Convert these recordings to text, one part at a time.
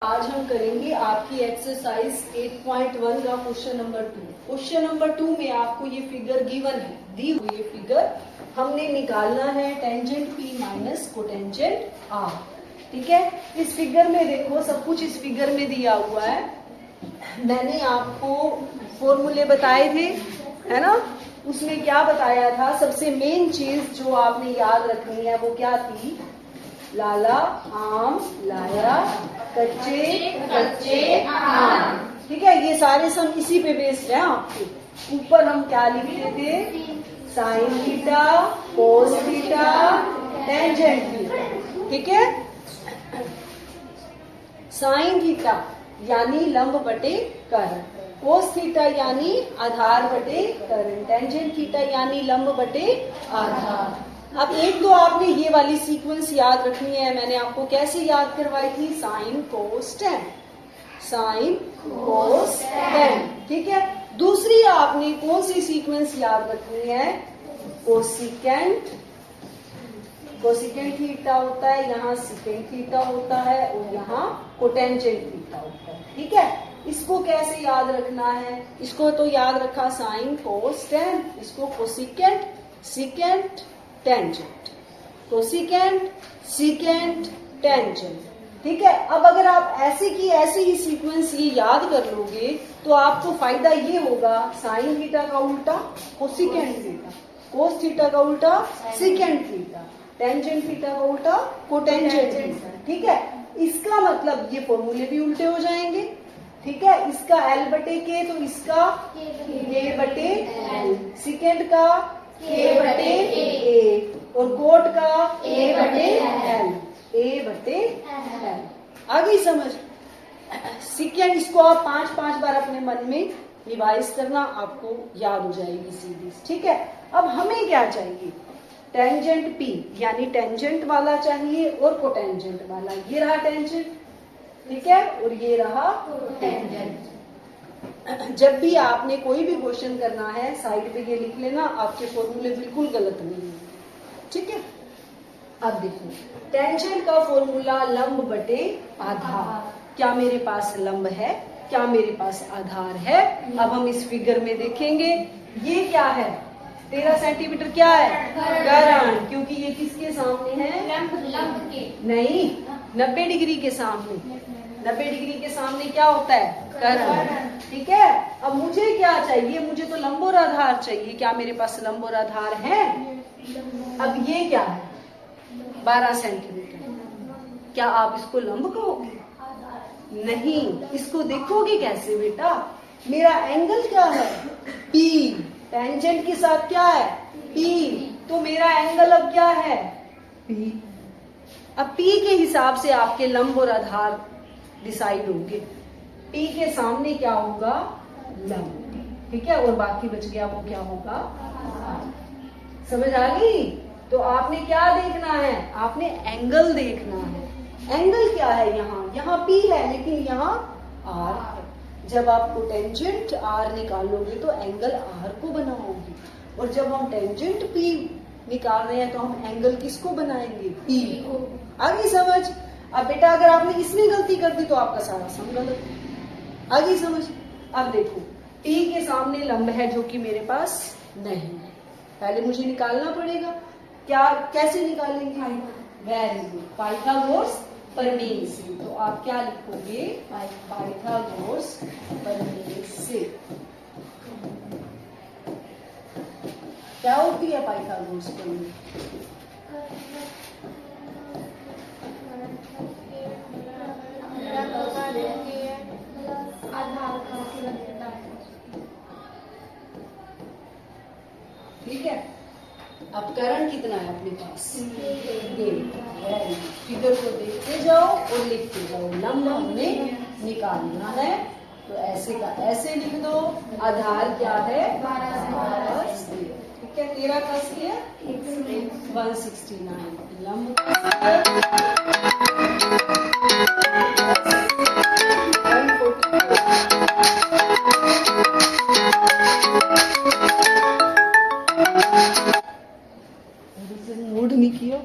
आज हम करेंगे आपकी एक्सरसाइज 8.1 का क्वेश्चन नंबर 2। क्वेश्चन नंबर 2 में आपको ये फिगर गिवन है, दी हुई ये फिगर हमने निकालना है tangent P minus cotangent R। ठीक है, इस फिगर में देखो सब कुछ इस फिगर में दिया हुआ है। मैंने आपको फॉर्मूले बताए थे, है ना। उसमें क्या बताया था, सबसे मेन चीज जो आपने याद रखनी है वो क्या थी, लाला आम लाया कच्चे कच्चे आम। ठीक है, ये सारे सम इसी पे बेस्ड है। आपके ऊपर हम क्या लिखते थे, sine theta cos theta tangent theta. ठीक है, साइन थीटा यानी लंब बटे कर्ण, कोस थीटा यानी आधार बटे कर्ण, टेंजेंट थीटा यानी लंब बटे आधार। अब एक तो आपने ये वाली सीक्वेंस याद रखनी है। मैंने आपको कैसे याद करवाई थी, sine cos ten, sine cos ten. ठीक है, दूसरी आपने कौन सी सीक्वेंस याद रखनी है, कोसिकेंट, कोसिकेंट थीटा होता है, यहाँ सिकेंट थीटा होता है और यहाँ कोटेंजेंट थीटा होता है। ठीक है, इसको कैसे याद रखना है, इसको तो याद रखा साइन कोस टेन, इसको cosecant secant tangent, cosecant secant tangent. ठीक है, अब अगर आप ऐसे की ऐसे ही सीक्वेंस ये याद कर लोगे तो आपको फायदा ये होगा, साइन थीटा का उल्टा कोसिकेंट थीटा, कोस थीटा का उल्टा सिकेंट थीटा, टेंजेंट थीटा का उल्टा कोटेंजेंट थीटा। ठीक है, इसका मतलब ये फॉर्मूले भी उल्टे हो जाएंगे। ठीक है, इसका L बटे K तो इसका K बटे L, सिकेंट का K बटे A और कोट का A बटे L, A बटे L। आ गई समझ। सिकेंट इसको आप 5 बार अपने मन में रिवाइज करना, आपको याद हो जाएगी सीधी। ठीक है, अब हमें क्या चाहिए, टेंजेंट P यानी टेंजेंट वाला चाहिए और कोटेंजेंट वाला। ये रहा टेंजेंट, ठीक है, और ये रहा टेंजेंट। जब भी आपने कोई भी क्वेश्चन करना है साइड पे ये लिख लेना, आपके फॉर्मूले बिल्कुल गलत नहीं है। ठीक है, अब देखो टेंजेंट का फॉर्मूला लंब बटे आधार। क्या मेरे पास लंब है, क्या मेरे पास आधार है। अब हम इस फिगर में देखेंगे, ये क्या है, 13 सेंटीमीटर क्या है, कर्ण, क्योंकि ये किसके सामने है, लंब के नहीं, 90 डिग्री के सामने। 90 डिग्री के सामने क्या होता है, कर्ण। ठीक है, अब मुझे क्या चाहिए, मुझे तो लंब और आधार चाहिए। क्या मेरे पास लंब और आधार है। अब ये क्या है, 12 सेंटीमीटर। क्या आप इसको लंब कहोगे, नहीं। इसको देखोगे कैसे बेटा, मेरा एंगल क्या है, P, टेंजेंट के साथ क्या है, P, तो मेरा एंगल अब क्या है, P। अब P के हिसाब से आपके लंब और आधार डिसाइड होंगे। P के सामने क्या होगा, लंब। ठीक है, और बाकी बच गया वो क्या होगा, समझ आ गई। तो आपने क्या देखना है, आपने एंगल देखना है। एंगल क्या है, यहाँ P है लेकिन यहाँ R है। जब आप कोटेंजेंट R निकालोगे तो एंगल R को बनाओगे, और जब हम टेंजेंट P निकाल रहे हैं तो हम एंगल किसको बनाएंगे, P को। आगे समझ। अब बेटा अगर आपने इसमें गलती कर दी तो आपका सारा सम गलत है। आगे समझ। अब देखो P के सामने लंब है जो कि मेरे पास नहीं है, पहले मुझे निकालना पड़ेगा। क्या, कैसे निकालेंगे, वेरी गुड, पाइथागोरस प्रमेय से। तो आप क्या लिखोगे, पाइथागोरस प्रमेय से। क्या होती है पाइथागोरस प्रमेय, ठीक है। अब कर्ण कितना है अपने पास, फिगर को देखते जाओ और लिखते जाओ। लंब हमें निकालना है तो ऐसे का ऐसे लिख दो। आधार क्या है, 12। ठीक है, 13 का स्क्वायर 169, लंब मूड नहीं किया।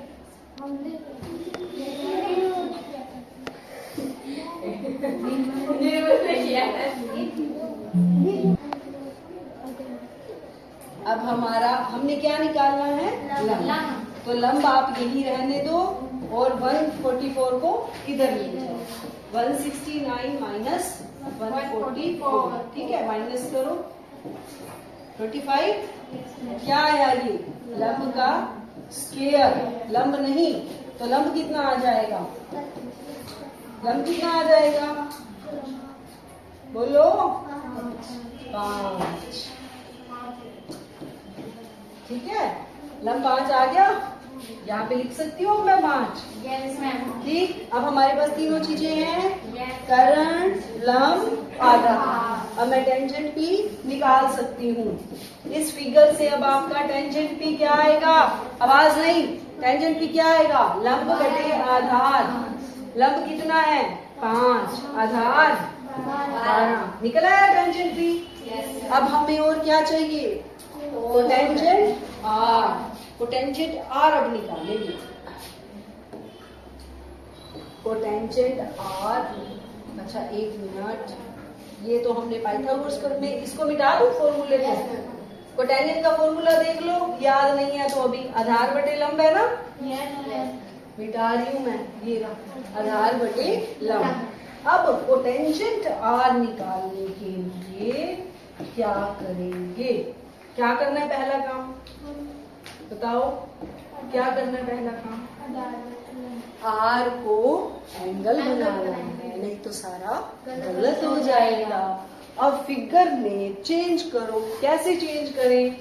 अब हमारा हमने क्या निकालना है? लंब। तो लंब आप यही रहने दो और 144 को इधर ले जाओ। 169 माइनस 144, ठीक है, माइनस करो 25। क्या आया ये? लंब का स्क्वायर, लंब नहीं तो लंब कितना आ जाएगा? लंब कितना आ जाएगा? बोलो। 5, ठीक है, लंब 5 आ गया। यहाँ पे लिख सकती हूँ मैं 5। Yes ma'am. ठीक, अब हमारे पास तीनों चीजें हैं, करंट, लंब, आधार। अब मैं टेंजेंट पी निकाल सकती हूँ इस फिगर से। अब आपका टेंजेंट पी क्या आएगा? आवाज नहीं, टेंजेंट पी क्या आएगा? लंब बटे आधार। लंब कितना है? 5, आधार 12। निकला है टेंजेंट पी। अब हमें और क्या चाहिए? Cotangent are. कोटेंजेंट आर अब निकालेंगे। कोटेंजेंट आर, अच्छा एक मिनट, ये तो हमने पाइथागोरस पर में इसको मिटा दूं फॉर्मूले को। कोटेंजेंट का फॉर्मूला देख लो, याद नहीं है तो अभी आधार बटे लंब है ना। मिटा रही हूं मैं, ये रहा आधार बटे लंब। अब कोटेंजेंट आर निकालने के लिए क्या करेंगे? क्या करना है पहला काम? बताओ क्या करना है पहला काम? आर को एंगल बनाना है, नहीं तो सारा गलत हो जाएगा। अब फिगर में चेंज करो। कैसे चेंज करें?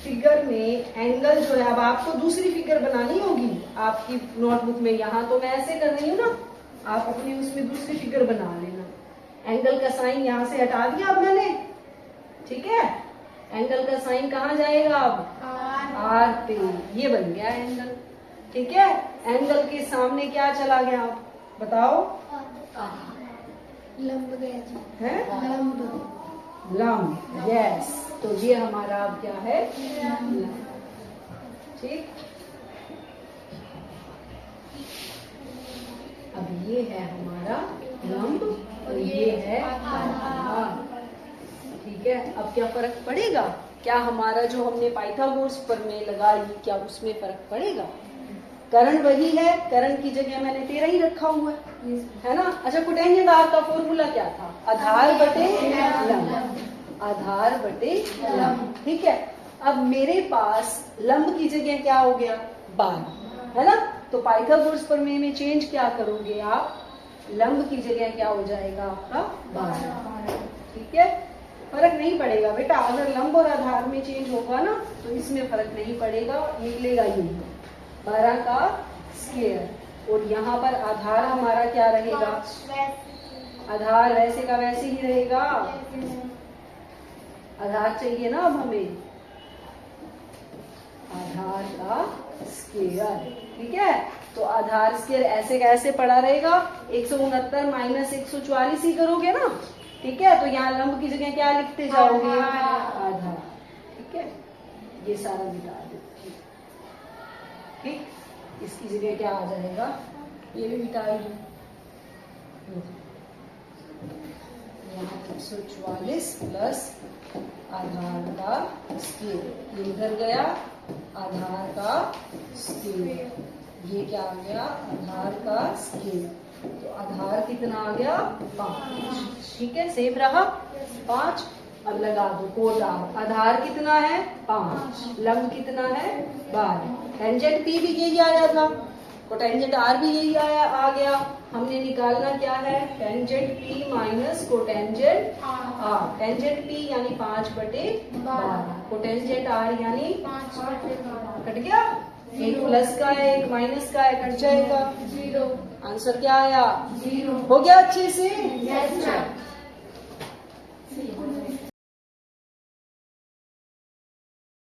फिगर में एंगल जो है, अब आपको दूसरी फिगर बनानी होगी आपकी नोटबुक में। यहाँ तो मैं ऐसे कर रही हूँ ना, आप अपनी उसमें दूसरी फिगर बना लेना। एंगल का साइन यहाँ से हटा दिया अब मैंने, ठीक है। एंगल का साइन कहाँ जाएगा अब? आर पे। ये बन गया एंगल, ठीक है। एंगल के सामने क्या चला गया अब बताओ? लंब गया है, लंब। यस, तो ये हमारा अब क्या है? लंब। ठीक, अब ये है हमारा लंब और ये है आधार, ठीक है। अब क्या फर्क पड़ेगा? क्या हमारा जो हमने पाइथागोरस प्रमेय लगाई, क्या उसमें फर्क पड़ेगा? करण वही है, करण की जगह मैंने 13 ही रखा हुआ है ना। अच्छा, कोटेंजेंट आर का फॉर्मूला क्या था? आधार बटे लंब, आधार बटे लंब, ठीक है। अब मेरे पास लंब की जगह क्या हो गया? 12, है ना। तो पाइथागोरस प्रमेय में चेंज क्या करोगे आप? लंब की जगह क्या हो जाएगा आपका? 12, ठीक है। फर्क नहीं पड़ेगा बेटा, अगर लंब और आधार में चेंज होगा ना तो इसमें फर्क नहीं पड़ेगा, निकलेगा यही 12 का स्क्वायर। और यहाँ पर आधार हमारा क्या रहेगा? आधार वैसे का वैसे ही रहेगा। आधार चाहिए ना अब हमें, आधार का स्क्वायर, ठीक है। तो आधार स्क्वायर ऐसे का ऐसे पड़ा रहेगा। 169 माइनस 144 ही करोगे ना, ठीक है। तो यहाँ लंब की जगह क्या लिखते जाओगे? आधार, ठीक है। ये सारा मिटा दो, ठीक। इसकी जगह क्या आ जाएगा? ये भी मिटा दो। यहाँ 144 प्लस आधार का स्क्वायर, ये इधर गया आधार का स्क्वायर, ये क्या आ गया? आधार का स्क्वायर। तो आधार कितना आ गया? 5, ठीक है। सेम रहा 5। अब लगा दो कोटा। आधार कितना है? 5, लंब कितना है? 12। टेंजेंट पी भी यही आया था, कोटेंजेंट आर भी यही आ गया। हमने निकालना क्या है? Tangent P minus cotangent R. Tangent P यानी 5/12, कोटेंजेंट आर यानी 5/12। कट गया। एक प्लस का है, एक माइनस का है, कट जाएगा 0। आंसर क्या आया? 0 हो गया अच्छे से। Yes ma'am.